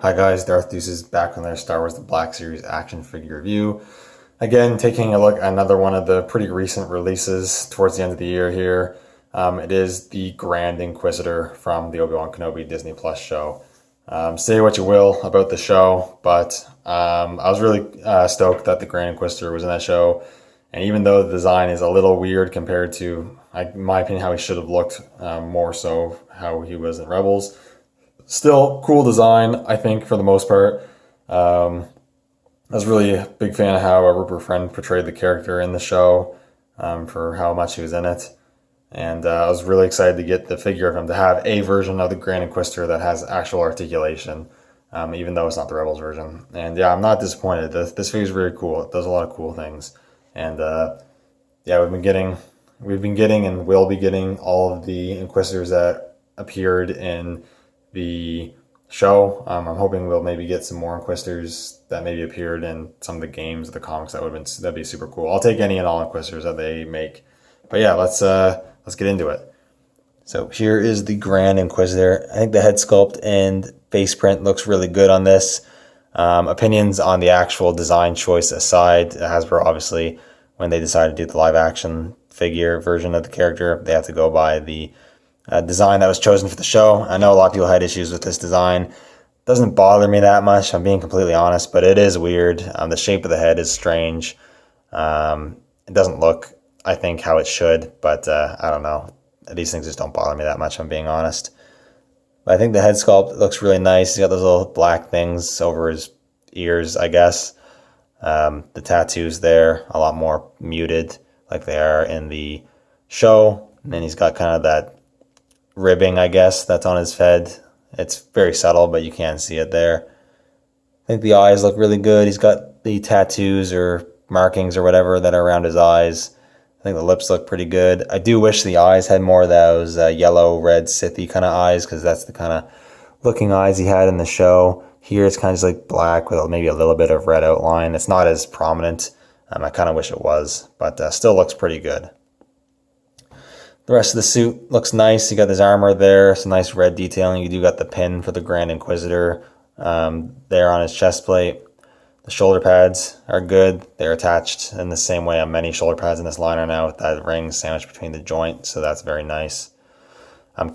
Hi guys, Darth Deuce is back on their Star Wars The Black Series action figure review. Again, taking a look at another one of the pretty recent releases towards the end of the year here. It is the Grand Inquisitor from the Obi-Wan Kenobi Disney Plus show. Say what you will about the show, but I was really stoked that the Grand Inquisitor was in that show. And even though the design is a little weird compared to, in my opinion, how he should have looked, more so how he was in Rebels, still cool design, I think, for the most part. I was really a big fan of how Rupert Friend portrayed the character in the show, for how much he was in it. And I was really excited to get the figure of him, to have a version of the Grand Inquisitor that has actual articulation, even though it's not the Rebels version. And yeah, I'm not disappointed. This figure is really cool. It does a lot of cool things. And yeah, we've been getting and will be getting all of the Inquisitors that appeared in the show. I'm hoping we'll maybe get some more Inquisitors that maybe appeared in some of the games, the comics. That'd be super cool. I'll take any and all Inquisitors that they make. But yeah, let's get into it. So here is the Grand Inquisitor. I think the head sculpt and face print looks really good on this. Opinions on the actual design choice aside, Hasbro obviously, when they decided to do the live action figure version of the character, they have to go by the design that was chosen for the show. I know a lot of people had issues with this design. Doesn't bother me that much, I'm being completely honest, but it is weird. The shape of the head is strange. It doesn't look, I think, how it should, but I don't know. These things just don't bother me that much, I'm being honest. But I think the head sculpt looks really nice. He's got those little black things over his ears, I guess. The tattoos there, a lot more muted, like they are in the show. And then he's got kind of that ribbing, I guess, that's on his head. It's very subtle, but you can see it there. I think the eyes look really good. He's got the tattoos or markings or whatever that are around his eyes. I think the lips look pretty good. I do wish the eyes had more of those yellow, red, Sithy kind of eyes, because that's the kind of looking eyes he had in the show. Here it's kind of just like black with maybe a little bit of red outline. It's not as prominent. I kind of wish it was, but still looks pretty good. The rest of the suit looks nice. You got this armor there, some nice red detailing. You do got the pin for the Grand Inquisitor there on his chest plate. The shoulder pads are good. They're attached in the same way on many shoulder pads in this line are now, with that ring sandwiched between the joint, so that's very nice.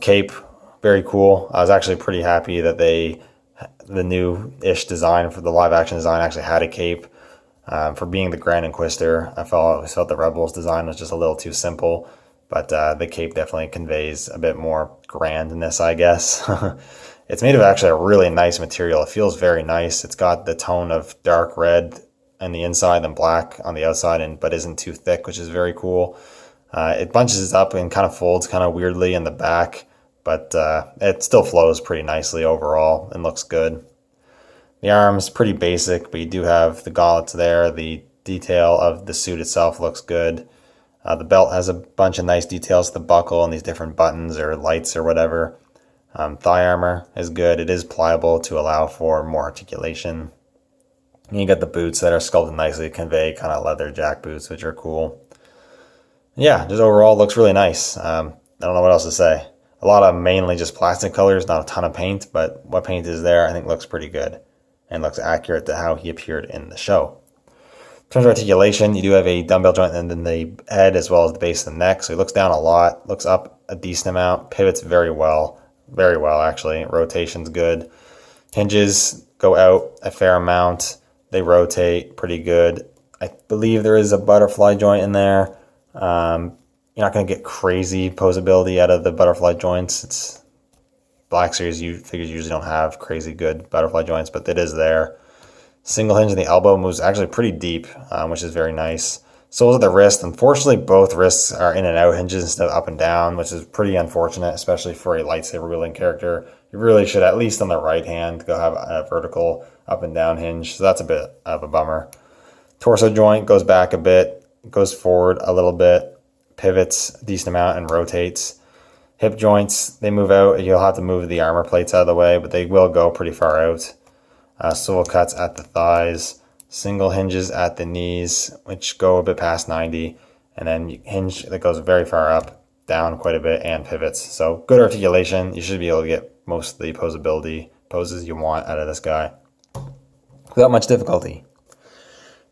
Cape, very cool. I was actually pretty happy that the new-ish design for the live-action design actually had a cape. For being the Grand Inquisitor, I felt the Rebels design was just a little too simple, but the cape definitely conveys a bit more grandness, I guess. It's made of actually a really nice material. It feels very nice. It's got the tone of dark red on the inside and black on the outside, but isn't too thick, which is very cool. It bunches up and kind of folds kind of weirdly in the back, but it still flows pretty nicely overall and looks good. The arm's pretty basic, but you do have the gauntlets there. The detail of the suit itself looks good. The belt has a bunch of nice details, the buckle and these different buttons or lights or whatever. Thigh armor is good. It is pliable to allow for more articulation. And you got the boots that are sculpted nicely to convey kind of leather jack boots, which are cool. Yeah, just overall looks really nice. I don't know what else to say. A lot of mainly just plastic colors, not a ton of paint, but what paint is there I think looks pretty good and looks accurate to how he appeared in the show. In terms of articulation, you do have a dumbbell joint in the head as well as the base of the neck, so he looks down a lot, looks up a decent amount, pivots very well actually. Rotation's good. Hinges go out a fair amount. They rotate pretty good. I believe there is a butterfly joint in there. You're not going to get crazy posability out of the butterfly joints. It's Black Series figures usually don't have crazy good butterfly joints, but it is there. Single hinge in the elbow moves actually pretty deep, which is very nice. Soles of the wrist, unfortunately both wrists are in and out hinges instead of up and down, which is pretty unfortunate, especially for a lightsaber wielding character. You really should, at least on the right hand, go have a vertical up and down hinge, so that's a bit of a bummer. Torso joint goes back a bit, goes forward a little bit, pivots a decent amount and rotates. Hip joints, they move out. You'll have to move the armor plates out of the way, but they will go pretty far out. Swivel cuts at the thighs. Single hinges at the knees, which go a bit past 90, and then hinge that goes very far up, down quite a bit, and pivots. So good articulation. You should be able to get most of the posability poses you want out of this guy without much difficulty.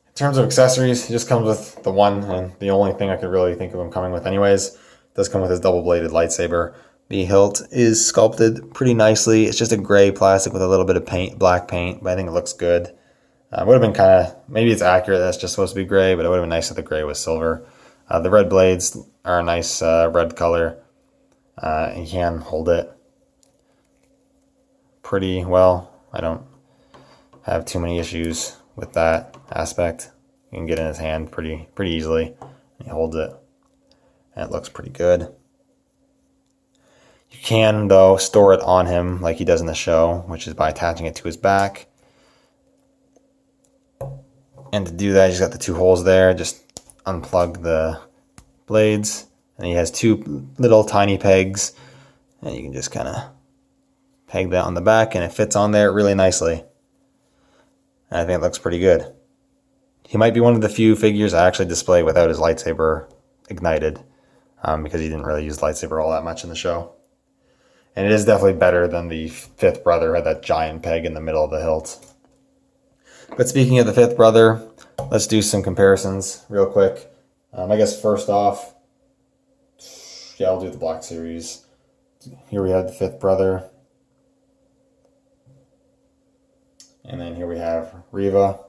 In terms of accessories, he just comes with the one and the only thing I could really think of him coming with anyways. It does come with his double-bladed lightsaber. The hilt is sculpted pretty nicely. It's just a gray plastic with a little bit of paint, black paint, but I think it looks good. It would have been kind of, maybe it's accurate, that's just supposed to be gray, but it would have been nice if the gray was silver. The red blades are a nice red color. You can hold it pretty well. I don't have too many issues with that aspect. You can get in his hand pretty easily. He holds it, and it looks pretty good. You can, though, store it on him like he does in the show, which is by attaching it to his back. And to do that, he's got the two holes there. Just unplug the blades, and he has two little tiny pegs, and you can just kind of peg that on the back, and it fits on there really nicely. And I think it looks pretty good. He might be one of the few figures I actually display without his lightsaber ignited, because he didn't really use lightsaber all that much in the show. And it is definitely better than the fifth brother who had that giant peg in the middle of the hilt. But speaking of the fifth brother, let's do some comparisons real quick. I guess first off, yeah, I'll do the Black Series. Here we have the fifth brother. And then here we have Reva.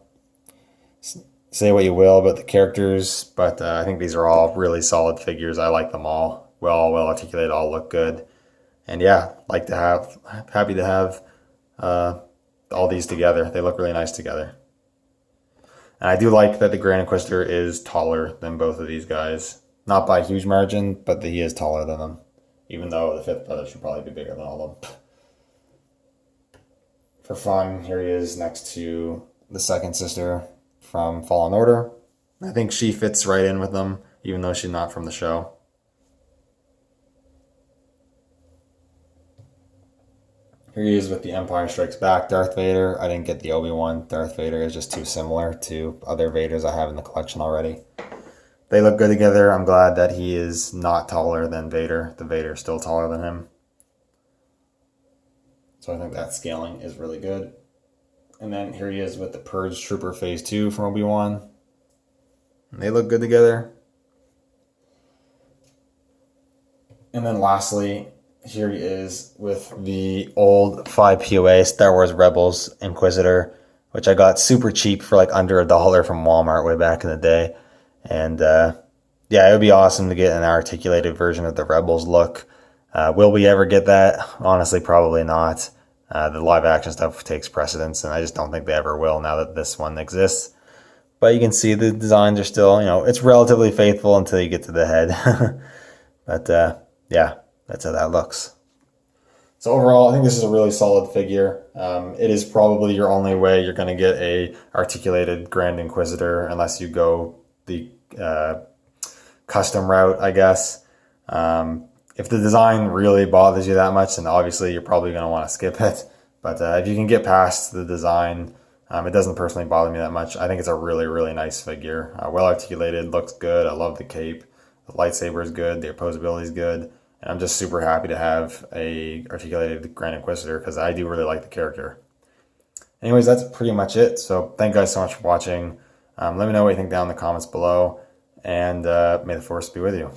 Say what you will about the characters, but I think these are all really solid figures. I like them all. Well articulated, all look good. And yeah, happy to have all these together. They look really nice together. And I do like that the Grand Inquisitor is taller than both of these guys. Not by a huge margin, but he is taller than them. Even though the fifth brother should probably be bigger than all of them. For fun, here he is next to the second sister from Fallen Order. I think she fits right in with them, even though she's not from the show. Here he is with the Empire Strikes Back Darth Vader. I didn't get the Obi-Wan Darth Vader. It's just too similar to other Vaders I have in the collection already. They look good together. I'm glad that he is not taller than Vader. The Vader is still taller than him. So I think that scaling is really good. And then here he is with the Purge Trooper Phase 2 from Obi-Wan. And they look good together. And then lastly, here he is with the old 5POA Star Wars Rebels Inquisitor, which I got super cheap for like under $1 from Walmart way back in the day. And yeah, it would be awesome to get an articulated version of the Rebels look. Will we ever get that? Honestly, probably not. The live action stuff takes precedence, and I just don't think they ever will now that this one exists. But you can see the designs are still, it's relatively faithful until you get to the head. But yeah, that's how that looks. So overall, I think this is a really solid figure. It is probably your only way you're going to get a articulated Grand Inquisitor, unless you go the custom route, I guess. If the design really bothers you that much, then obviously you're probably going to want to skip it. But if you can get past the design, it doesn't personally bother me that much. I think it's a really, really nice figure. Well articulated, looks good. I love the cape. The lightsaber is good. The opposability is good. And I'm just super happy to have a articulated Grand Inquisitor because I do really like the character. Anyways, that's pretty much it. So thank you guys so much for watching. Let me know what you think down in the comments below. And may the Force be with you.